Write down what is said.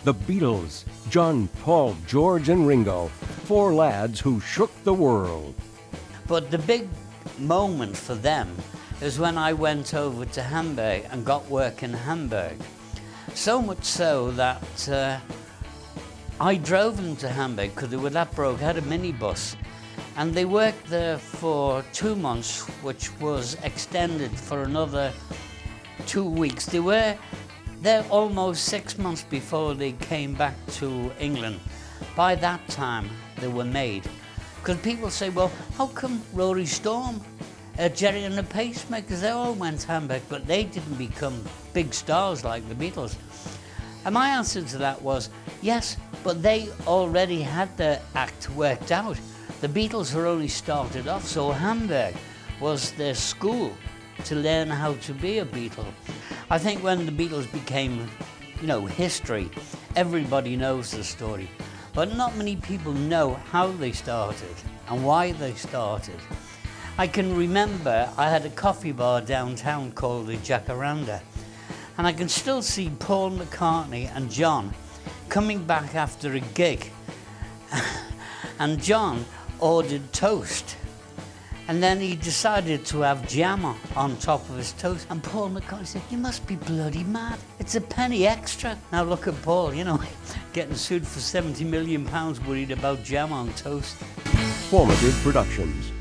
The Beatles, John, Paul, George and Ringo, four lads who shook the world. But the big moment for them is when I went over to Hamburg and got work in Hamburg. So much so that I drove them to Hamburg because they were that broke. I had a minibus. And they worked there for 2 months, which was extended for another 2 weeks. They were there almost 6 months before they came back to England. By that time, they were made. Because people say, well, how come Rory Storm, Jerry and the Pacemakers, they all went to Hamburg, but they didn't become big stars like the Beatles? And my answer to that was, yes, but they already had their act worked out. The Beatles were only started off, so Hamburg was their school to learn how to be a Beatle. I think when the Beatles became, history, everybody knows the story. But not many people know how they started and why they started. I can remember I had a coffee bar downtown called the Jacaranda, and I can still see Paul McCartney and John coming back after a gig. And John ordered toast, and then he decided to have jam on top of his toast, and Paul McCartney said, "You must be bloody mad, it's a penny extra." Now look at Paul, getting sued for £70 million worried about jam on toast. Formative Productions.